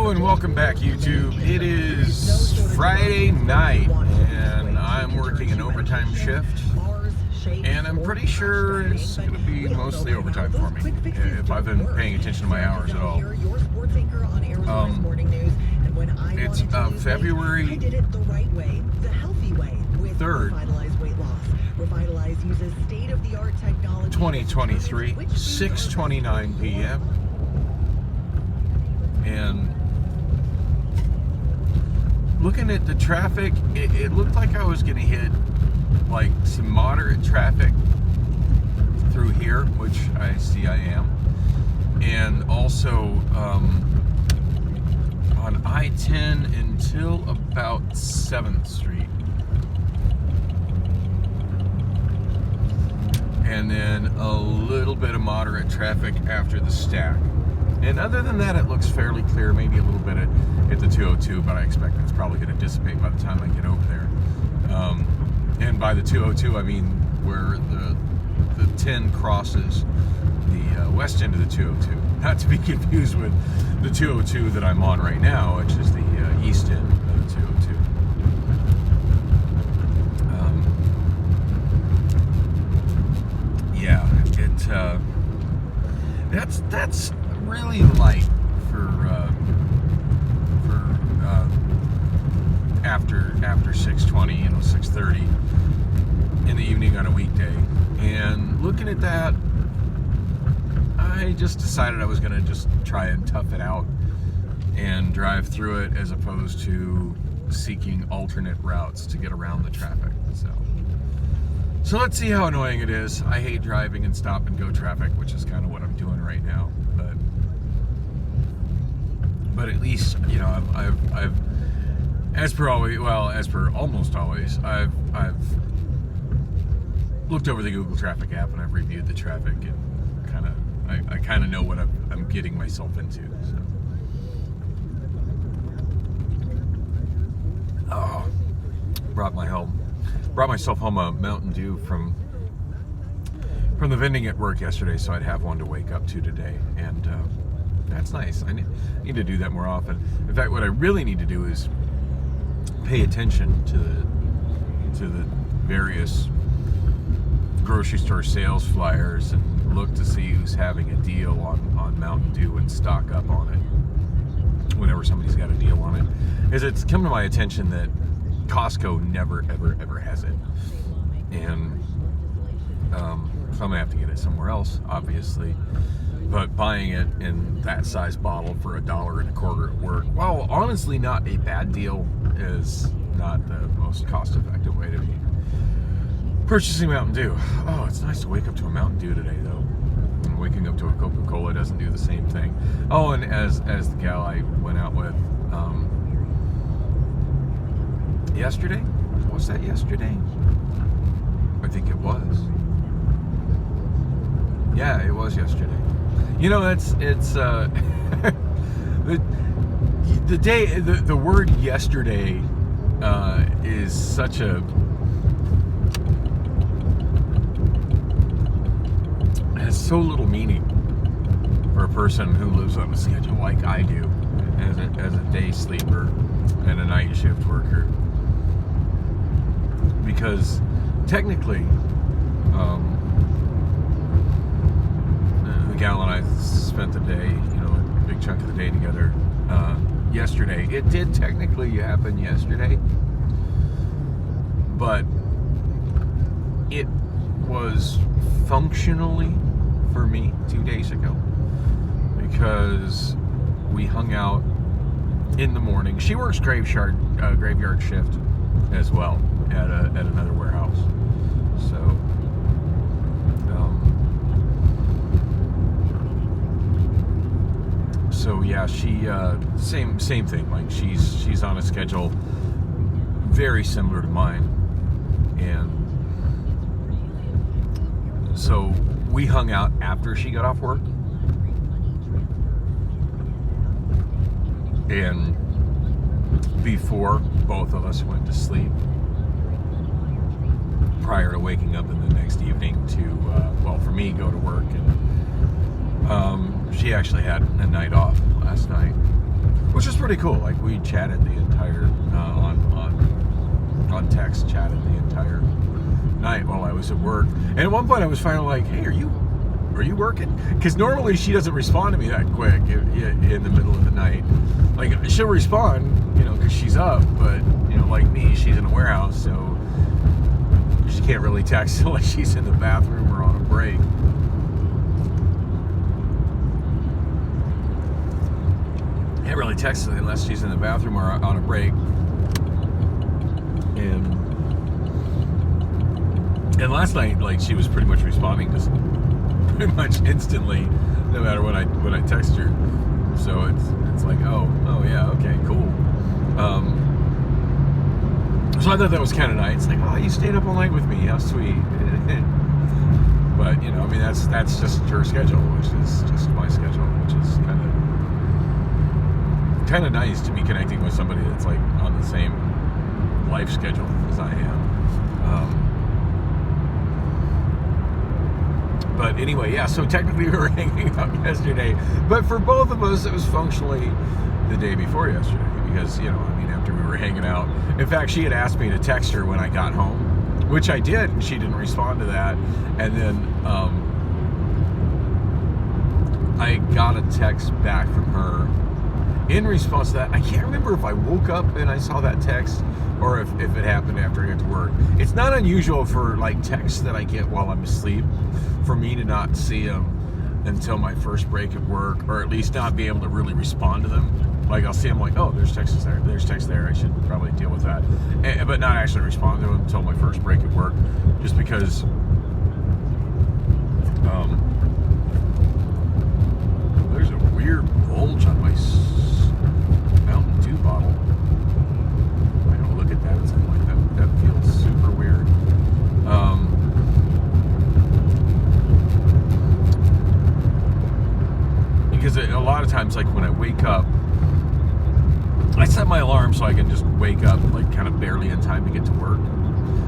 Hello and welcome back, YouTube. It is Friday night and I'm working an overtime shift, and I'm pretty sure it's going to be mostly overtime for me if I've been paying attention to my hours at all. It's February 3rd, 2023, 6:29 p.m. And looking at the traffic, it looked like I was going to hit like some moderate traffic through here, which I see I am. And also on I-10 until about 7th Street. And then a little bit of moderate traffic after the stack. And other than that, it looks fairly clear, maybe a little bit at the 202, but I expect it's probably going to dissipate by the time I get over there. And by the 202, I mean where the 10 crosses the west end of the 202. Not to be confused with the 202 that I'm on right now, which is the east end of the 202. Yeah, that's really light for after 6:20, 6:30 in the evening on a weekday. And looking at that, I just decided I was going to just try and tough it out and drive through it, as opposed to seeking alternate routes to get around the traffic. So let's see how annoying it is. I hate driving in stop and go traffic, which is kind of what I'm doing right now. But at least, I've as per almost always, I've looked over the Google Traffic app and I've reviewed the traffic, and I kind of know what I'm getting myself into. So. Oh, brought myself home a Mountain Dew from the vending at work yesterday, so I'd have one to wake up to today, and that's nice. I need to do that more often. In fact, what I really need to do is pay attention to the various grocery store sales flyers and look to see who's having a deal on Mountain Dew and stock up on it whenever somebody's got a deal on it. Because it's come to my attention that Costco never, ever has it. And so I'm going to have to get it somewhere else, obviously. But buying it in that size bottle for $1.25 at work, while honestly not a bad deal, is not the most cost-effective way to be purchasing Mountain Dew. Oh, it's nice to wake up to a Mountain Dew today, though. And waking up to a Coca-Cola doesn't do the same thing. Oh, and as the gal I went out with yesterday? Was that yesterday? I think it was. Yeah, it was yesterday. The word yesterday is such a has so little meaning for a person who lives on a schedule like I do, as a day sleeper and a night shift worker. Because technically, the gal and I spent the day, a big chunk of the day together yesterday. It did technically happen yesterday, but it was functionally for me 2 days ago, because we hung out in the morning. She works graveyard shift as well at another warehouse. So yeah, she same thing. Like she's on a schedule very similar to mine, and so we hung out after she got off work, and before both of us went to sleep, prior to waking up in the next evening to, for me, go to work. And she actually had a night off last night. which is pretty cool. Like we chatted the entire on text, chatted the entire night while I was at work. And at one point, I was finally like, "Hey, are you working?" Because normally she doesn't respond to me that quick in the middle of the night. Like she'll respond, because she's up, but like me, she's in a warehouse, so she can't really text unless she's in the bathroom or on a break. Can't really text unless she's in the bathroom or on a break. And last night, like, she was pretty much responding just pretty much instantly, no matter when I text her. So it's like, oh yeah, okay, cool. So I thought that was kind of nice. Like, oh, you stayed up all night with me. How sweet. But that's just her schedule, which is just my schedule, which is kind of nice to be connecting with somebody that's like on the same life schedule as I am. But anyway, yeah, so technically we were hanging out yesterday, but for both of us, it was functionally the day before yesterday because, after we were hanging out. In fact, she had asked me to text her when I got home, which I did, and she didn't respond to that. And then I got a text back from her in response to that. I can't remember if I woke up and I saw that text or if it happened after I got to work. It's not unusual for like texts that I get while I'm asleep for me to not see them until my first break at work, or at least not be able to really respond to them. Like I'll see them like, oh, there's text there, I should probably deal with that, but not actually respond to them until my first break at work, just because there's a weird bulge on my Mountain Dew bottle. I don't look at that at some point. That feels super weird. Because a lot of times, like when I wake up, I set my alarm so I can just wake up like kind of barely in time to get to work.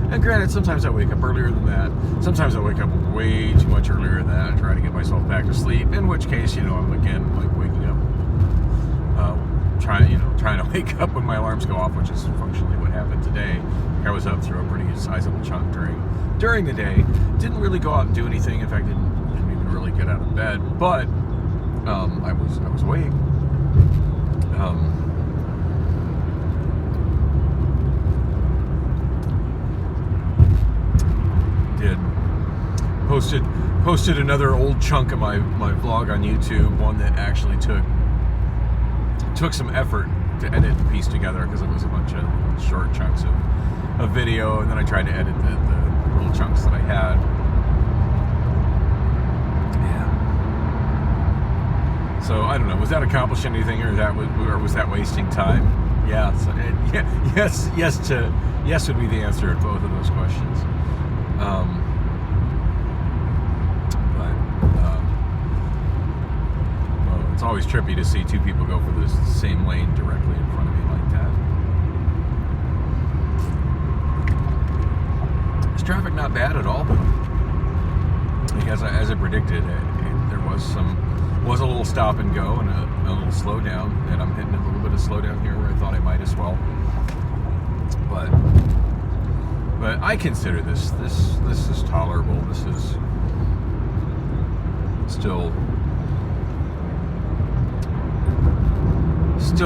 And granted, sometimes I wake up earlier than that. Sometimes I wake up way too much earlier than that and try to get myself back to sleep. In which case, I'm again like waking up, trying to wake up when my alarms go off, which is functionally what happened today. I was up through a pretty sizable chunk during the day. Didn't really go out and do anything. In fact, didn't even really get out of bed. But I was awake. Posted another old chunk of my vlog on YouTube, one that actually took some effort to edit and piece together because it was a bunch of short chunks of video, and then I tried to edit the little chunks that I had. Yeah. So I don't know, was that accomplishing anything, or was that wasting time? Yeah. So, yes would be the answer to both of those questions. It's always trippy to see two people go for the same lane directly in front of me like that. Is traffic not bad at all, though? Like as I predicted, there was a little stop and go and a little slowdown, and I'm hitting a little bit of slowdown here where I thought I might as well. But I consider this is tolerable. This is still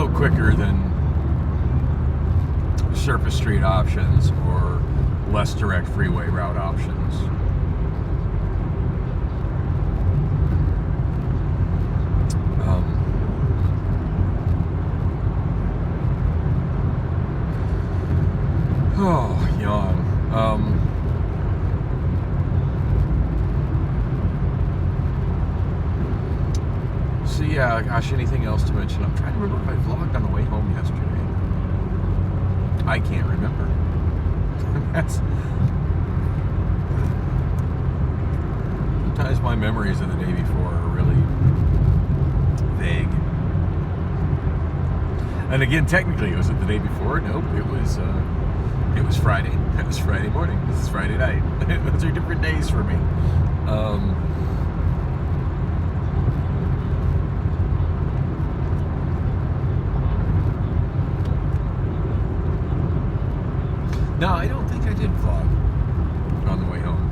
quicker than surface street options or less direct freeway route options. Yawn. So yeah, gosh, anything else to mention? I'm trying to remember if I vlogged on the way home yesterday. I can't remember. Sometimes my memories of the day before are really vague. And again, technically, was it the day before? Nope, it was Friday. It was Friday morning. This is Friday night. Those are different days for me. No, I don't think I did vlog on the way home.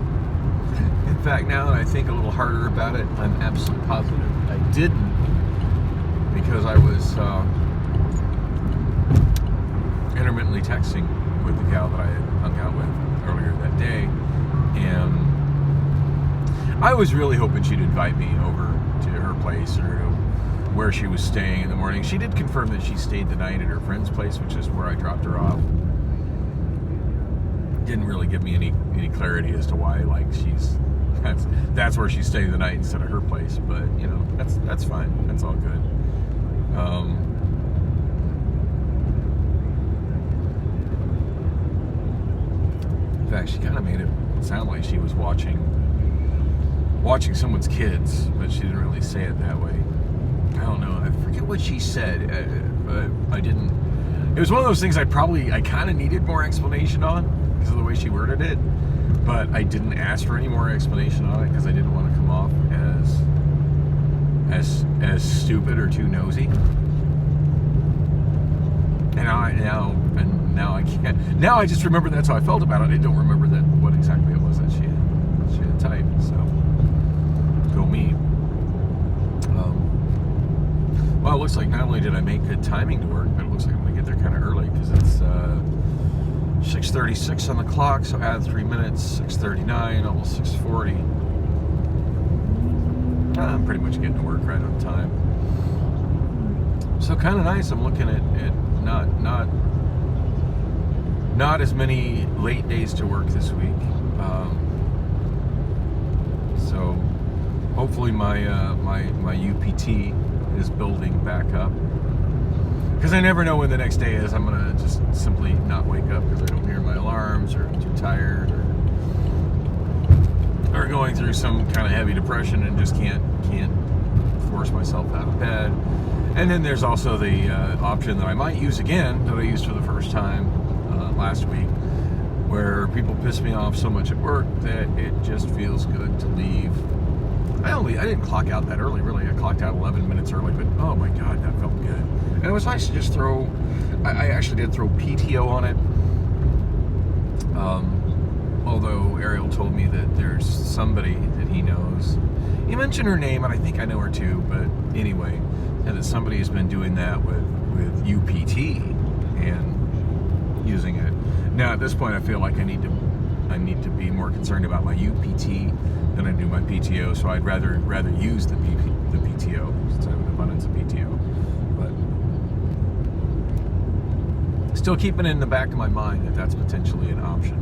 In fact, now that I think a little harder about it, I'm absolutely positive I didn't, because I was intermittently texting with the gal that I had hung out with earlier that day, and I was really hoping she'd invite me over to her place or to where she was staying in the morning. She did confirm that she stayed the night at her friend's place, which is where I dropped her off. Didn't really give me any clarity as to why, like, that's where she stayed the night instead of her place, but you know, that's fine. That's all good. In fact, she kind of made it sound like she was watching someone's kids, but she didn't really say it that way. I don't know. I forget what she said, but I didn't. It was one of those things I kind of needed more explanation on because of the way she worded it, but I didn't ask for any more explanation on it because I didn't want to come off as stupid or too nosy. And now I can't. Now I just remember that's how I felt about it. I don't remember what exactly it was that she had typed. So go me. Well, it looks like not only did I make good timing to work, but it looks like I'm gonna get there kind of early because it's 6:36 on the clock. So add 3 minutes, 6:39, almost 6:40. I'm pretty much getting to work right on time. So kind of nice. I'm looking at not as many late days to work this week. So hopefully my UPT is building back up, because I never know when the next day is. I'm gonna just simply not wake up because I don't hear my alarms, or I'm too tired, or going through some kind of heavy depression and just can't force myself out of bed. And then there's also the option that I might use again, that I used for the first time last week, where people piss me off so much at work that it just feels good to leave. I didn't clock out that early, really. I clocked out 11 minutes early, but oh my God, that felt good. And it was nice to just I actually did throw PTO on it. Although Ariel told me that there's somebody that he knows. He mentioned her name, and I think I know her too, but anyway, and that somebody has been doing that with UPT and using it. Now at this point, I feel like I need to be more concerned about my UPT than I do my PTO. So I'd rather use the PTO since I have an abundance of PTO. But still keeping it in the back of my mind that that's potentially an option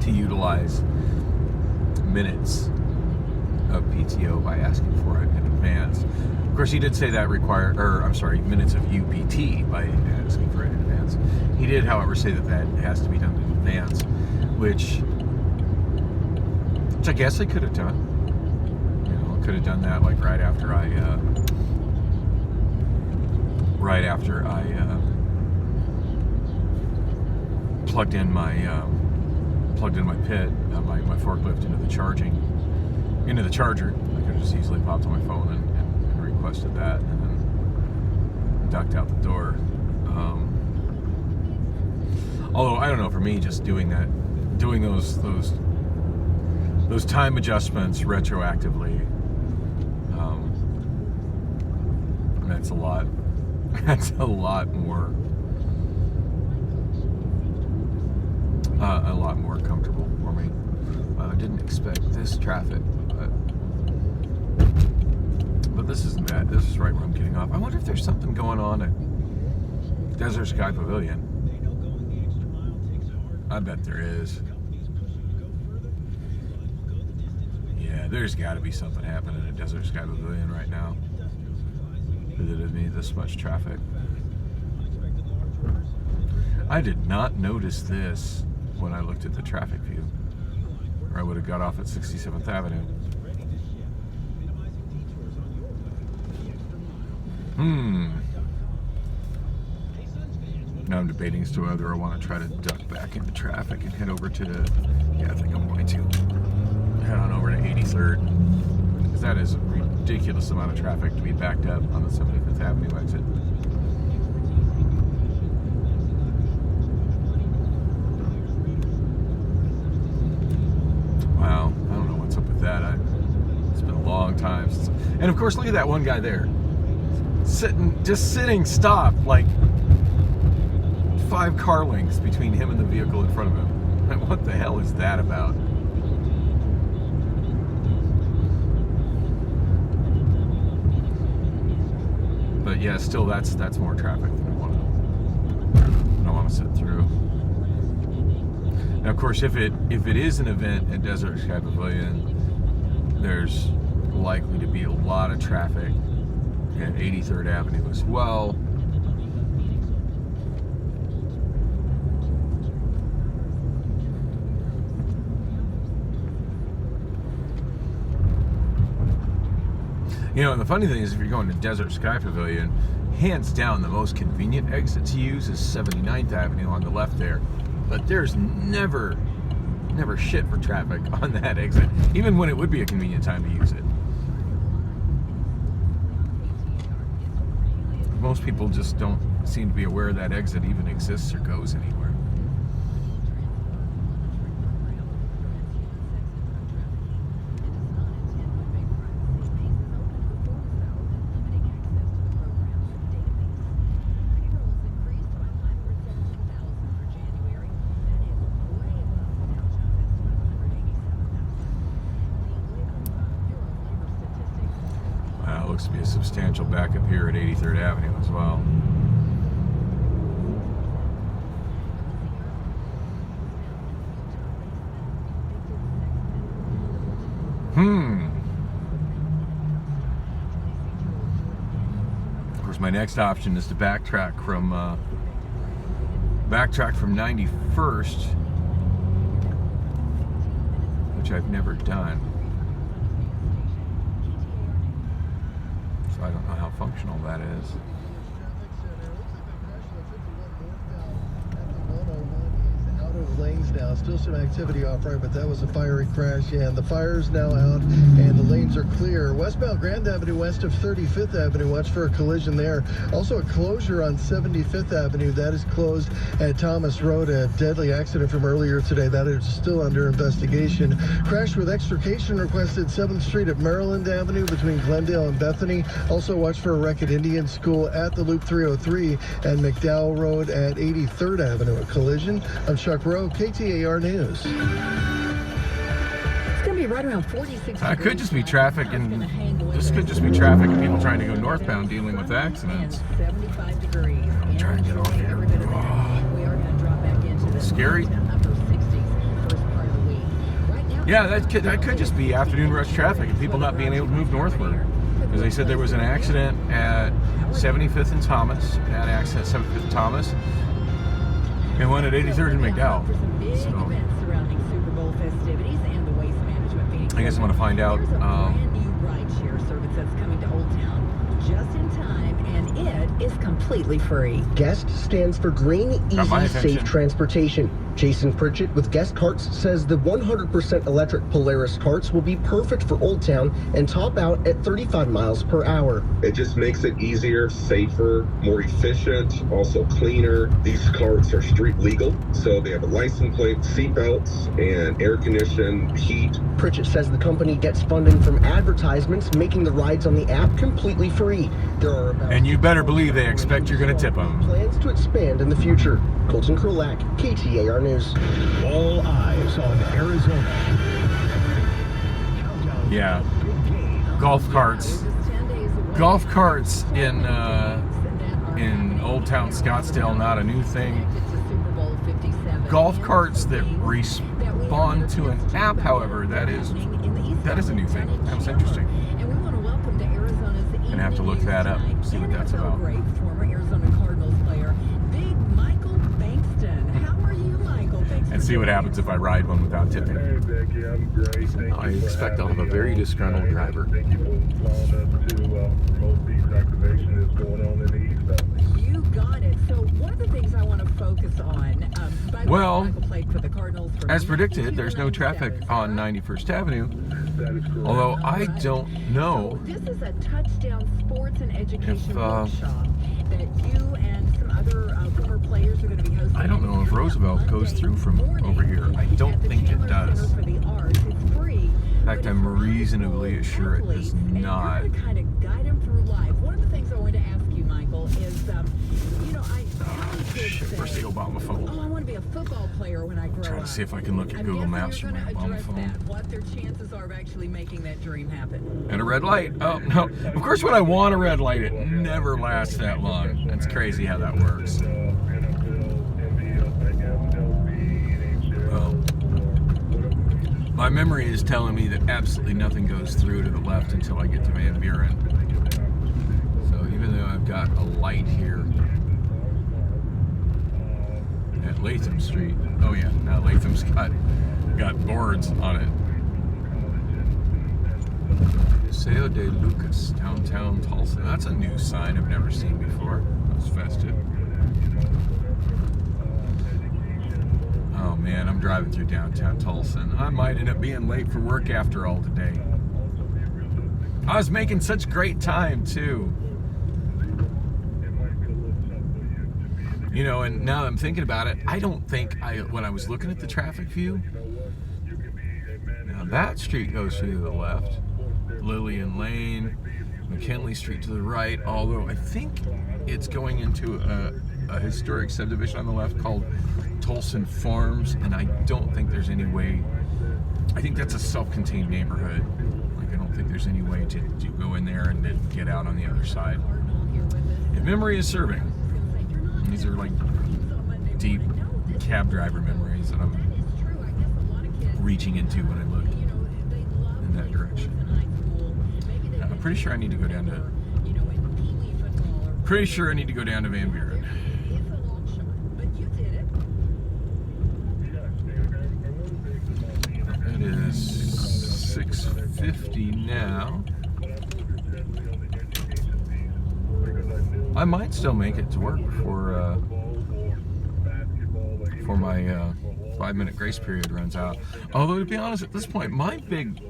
to utilize minutes of PTO by asking for it in advance. Of course, he did say that minutes of UPT by asking for it in advance. He did, however, say that has to be done in advance, which I guess I could have done. You know, I could have done that like right after I plugged in my pit, my forklift into the charger. I could have just easily popped on my phone and requested that, and then ducked out the door. Although I don't know, for me, just doing those time adjustments retroactively, that's a lot. That's a lot more. A lot more comfortable for me. I didn't expect this traffic, but this isn't bad. This is right where I'm getting off. I wonder if there's something going on at Desert Sky Pavilion. I bet there is. Yeah, there's got to be something happening at Desert Sky Pavilion right now that it needs this much traffic. I did not notice this when I looked at the traffic view, or I would have got off at 67th Avenue. Now I'm debating as to whether I want to try to duck back into traffic and head over to I think I'm going to head on over to 83rd, because that is a ridiculous amount of traffic to be backed up on the 75th Avenue exit. Wow, I don't know what's up with that. It's been a long time since. And of course, look at that one guy there, sitting, stopped, like 5 car lengths between him and the vehicle in front of him. What the hell is that about? But yeah, still, that's more traffic than I want to sit through. Now, of course, if it is an event at Desert Sky Pavilion, there's likely to be a lot of traffic at 83rd Avenue as well. You know, and the funny thing is, if you're going to Desert Sky Pavilion, hands down the most convenient exit to use is 79th Avenue on the left there. But there's never shit for traffic on that exit, even when it would be a convenient time to use it. Most people just don't seem to be aware that exit even exists or goes anywhere. Looks to be a substantial backup here at 83rd Avenue as well. Of course, my next option is to backtrack from 91st, which I've never done. So I don't know how functional that is. Lanes now, still some activity off right, but that was a fiery crash, and the fire's now out and the lanes are clear. Westbound Grand Avenue west of 35th Avenue, watch for a collision there. Also a closure on 75th Avenue, that is closed at Thomas Road. A deadly accident from earlier today, that is still under investigation. Crash with extrication requested 7th Street at Maryland Avenue between Glendale and Bethany. Also watch for a wreck at Indian School at the Loop 303 and McDowell Road at 83rd Avenue. A collision. I'm Chuck Rowe, KTAR News. It's going to be right around 46. It could just be traffic, and this could just be traffic and people trying to go northbound dealing with accidents. 75 degrees. I'm trying to get off here. We are going to drop back into the scary. Upper 60s first part of the week. Right now, Yeah, that could just be afternoon rush traffic and people not being able to move northward. Because they said there was an accident at 75th and Thomas, bad accident at 75th and Thomas, and one at 83rd and McDowell. So I guess I'm going to find out. There's a brand new ride-share service that's coming to Old Town just in time, and it is completely free. GUEST stands for Green, Easy, Safe Transportation. Jason Pritchett with GUEST Carts says the 100% electric Polaris carts will be perfect for Old Town and top out at 35 miles per hour. It just makes it easier, safer, more efficient, also cleaner. These carts are street legal, so they have a license plate, seat belts, and air conditioned heat. Pritchett says the company gets funding from advertisements, making the rides on the app completely free. There are about And you better believe they expect you're going to tip them. Plans to expand in the future. Colton Krulak, KTAR News. All eyes on Arizona. Yeah, golf carts in Old Town Scottsdale, not a new thing. Golf carts that respond to an app, however, that is a new thing. That was interesting. Gonna have to look that up, see what that's about. Former Arizona Cardinals player, Big Michael Bankston. How are you, Michael? And see what happens if I ride one without tipping. Hey, Becky, I'm great. I expect I'll have a very disgruntled driver. Thank you for allowing us to promote these activation that's going on in the East Valley. You got it. So one of the things I want to focus on, Well, Michael played for the Cardinals for as predicted, there's no traffic on 91st Avenue Although I don't know This is a touchdown sports and education if, workshop that you and some other former players are going to be hosting. I don't know if Roosevelt goes through from over here. I don't think it does. For the Arts. It's free. In fact, I'm reasonably sure it does not. And you're to kind of guide them through life. One of the things I wanted to ask you, Michael, is, you know, Shit, where's the Obama phone? oh, I want to be a football player when I grow up. Trying to see if I can look at Google Maps from my Obama phone. What their chances are of actually making that dream happen. And a red light. Oh, no. Of course, when I want a red light, it never lasts that long. That's crazy how that works. Well, my memory is telling me that absolutely nothing goes through to the left until I get to Van Buren. So even though I've got a light here at Latham Street. Oh yeah, now Latham's got boards on it. Paseo de Lucas, downtown Tolleson. That's a new sign I've never seen before. That's festive. Oh man, I'm driving through downtown Tolleson. I might end up being late for work after all today. I was making such great time too. You know, and now I'm thinking about it, I don't think when I was looking at the traffic view, now that street goes to the left, Lillian Lane, McKinley Street to the right, although I think it's going into a historic subdivision on the left called Tolleson Farms, and I don't think there's any way, I think that's a self-contained neighborhood. Like, I don't think there's any way to go in there and then get out on the other side. If memory is serving, these are like deep cab driver memories that I'm reaching into when I look in that direction. Now, I'm pretty sure I need to go down to Van Buren. It is 6:50 now. I might still make it to work for my 5-minute grace period runs out. Although, to be honest, at this point, my big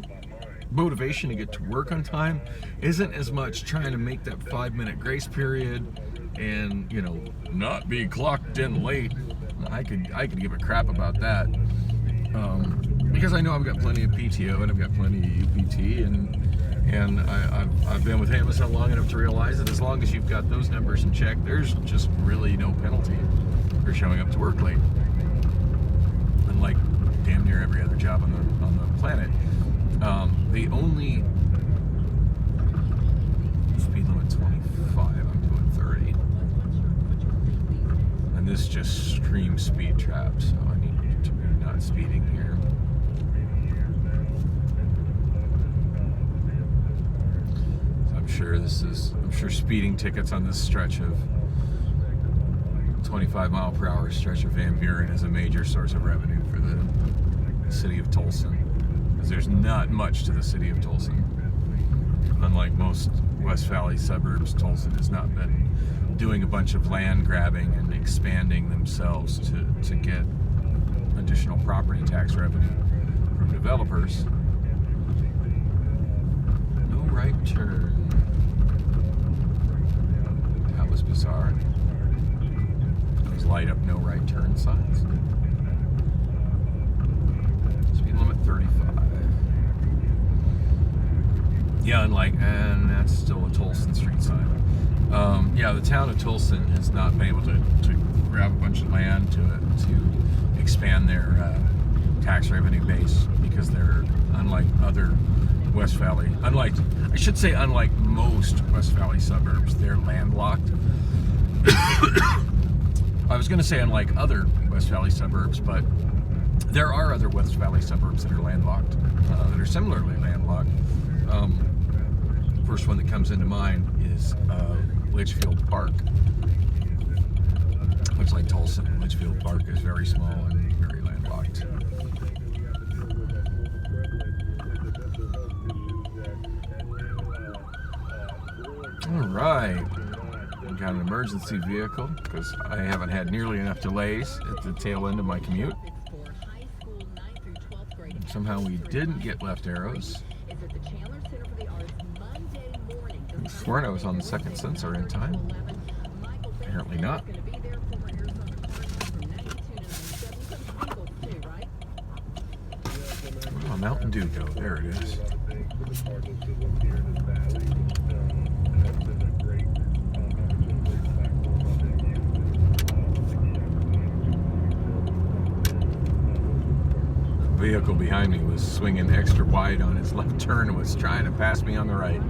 motivation to get to work on time isn't as much trying to make that 5-minute grace period and, you know, not be clocked in late. I could give a crap about that, because I know I've got plenty of PTO and I've got plenty of UPT, and I've been with Amazon long enough to realize that as long as you've got those numbers in check, there's just really no penalty for showing up to work late. Unlike damn near every other job on the planet, the only speed limit 25. I'm doing 30, and this just screams speed trap. So I need to be not speeding here. I'm sure speeding tickets on this stretch of 25-mile-per-hour stretch of Van Buren is a major source of revenue for the city of Tolleson, because there's not much to the city of Tolleson. Unlike most West Valley suburbs, Tolleson has not been doing a bunch of land grabbing and expanding themselves to get additional property tax revenue from developers. No right turn. That was bizarre. Those light up no right turn signs. Speed limit 35. Yeah, and that's still a Tolleson Street sign. Yeah, the town of Tolleson has not been able to grab a bunch of land to expand their tax revenue base, because they're unlike most West Valley suburbs, they're landlocked. I was going to say unlike other West Valley suburbs, but there are other West Valley suburbs that are landlocked, that are similarly landlocked. First one that comes into mind is Litchfield Park. Much like Tolleson, Litchfield Park is very small and very landlocked. All right, we got an emergency vehicle because I haven't had nearly enough delays at the tail end of my commute. And somehow we didn't get left arrows. sworn I was on the second sensor in time. Apparently not. Oh, Mountain Dew go. There it is. Vehicle behind me was swinging extra wide on his left turn and was trying to pass me on the right.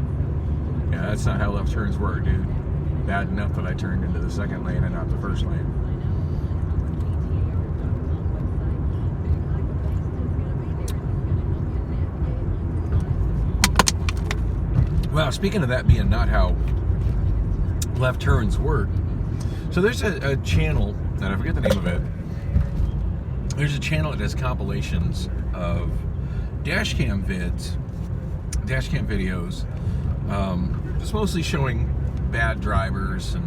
Yeah, that's not how left turns work, dude. Bad enough that I turned into the second lane and not the first lane. Well, speaking of that being not how left turns work, so there's a channel, and I forget the name of it. There's a channel that does compilations of dash cam videos, just mostly showing bad drivers and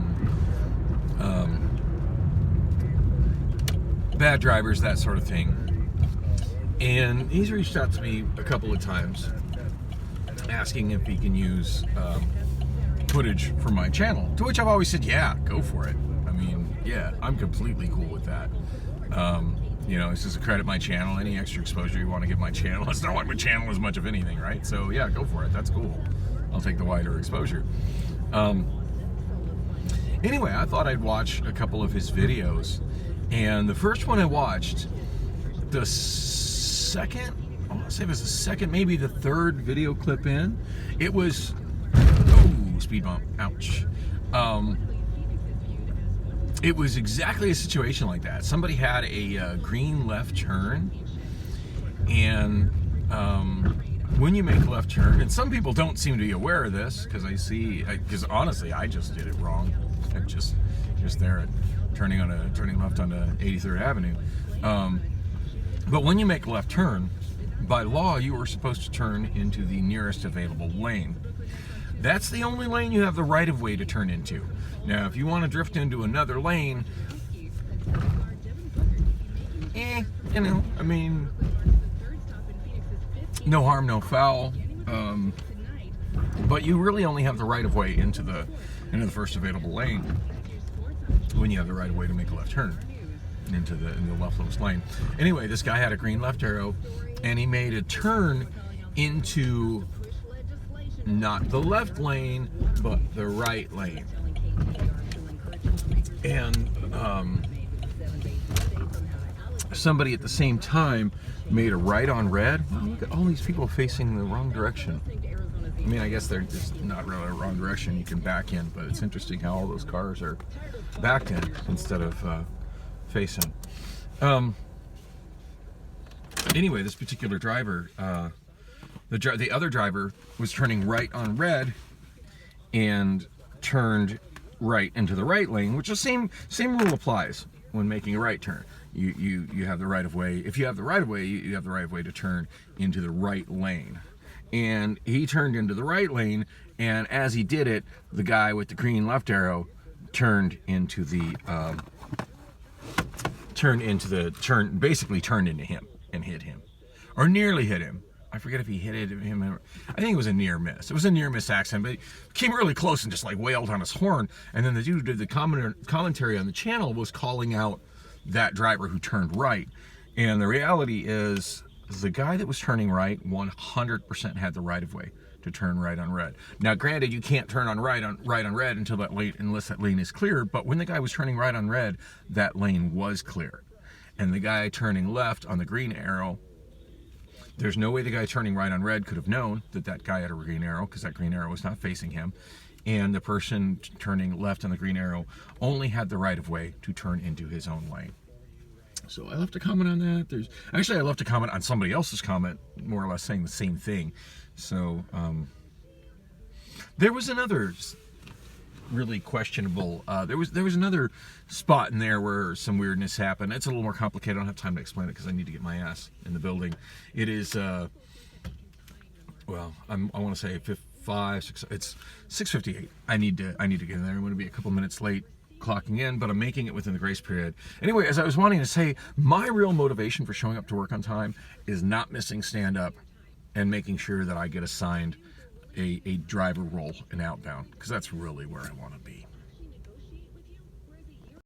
that sort of thing. And he's reached out to me a couple of times asking if he can use footage from my channel, to which I've always said, yeah, go for it. I mean, yeah, I'm completely cool with that. You know, this is a credit my channel. Any extra exposure you want to give my channel, it's not like my channel as much of anything, right? So yeah, go for it. That's cool. I'll take the wider exposure. Anyway, I thought I'd watch a couple of his videos, and the first one I watched, the second, I want to say it was the second, maybe the third video clip in, it was, oh, speed bump, ouch. It was exactly a situation like that. Somebody had a green left turn, and when you make a left turn, and some people don't seem to be aware of this, because honestly, I just did it wrong. I'm just there at turning left onto 83rd Avenue. But when you make a left turn, by law, you are supposed to turn into the nearest available lane. That's the only lane you have the right of way to turn into. Now, if you want to drift into another lane, you know, I mean, no harm, no foul. But you really only have the right of way into the first available lane when you have the right of way to make a left turn into the leftmost lane. Anyway, this guy had a green left arrow, and he made a turn into not the left lane, but the right lane. And somebody at the same time made a right on red. Wow, look at all these people facing the wrong direction. I mean, I guess they're just not really a wrong direction. You can back in, but it's interesting how all those cars are backed in instead of facing. Anyway, this particular driver, the other driver was turning right on red and turned right into the right lane, which is same rule applies when making a right turn. You have the right of way. If you have the right of way, you have the right of way to turn into the right lane. And he turned into the right lane, and as he did it, the guy with the green left arrow basically turned into him and hit him, or nearly hit him. I forget if he hit him. I think it was a near miss. It was a near miss accident, but he came really close and just like wailed on his horn. And then the dude who did the commentary on the channel was calling out that driver who turned right. And the reality is, the guy that was turning right 100% had the right of way to turn right on red. Now, granted, you can't turn on right on red until that lane, unless that lane is clear. But when the guy was turning right on red, that lane was clear. And the guy turning left on the green arrow, there's no way the guy turning right on red could have known that guy had a green arrow, because that green arrow was not facing him. And the person turning left on the green arrow only had the right of way to turn into his own lane. So I left a comment on that. I left a comment on somebody else's comment, more or less saying the same thing. So there was another really questionable. There was another spot in there where some weirdness happened. It's a little more complicated. I don't have time to explain it because I need to get my ass in the building. It is well, I want to say 5, 6. It's 6:58. I need to get in there. I'm going to be a couple minutes late clocking in, but I'm making it within the grace period. Anyway, as I was wanting to say, my real motivation for showing up to work on time is not missing stand-up and making sure that I get assigned a driver role in outbound, because that's really where I want to be.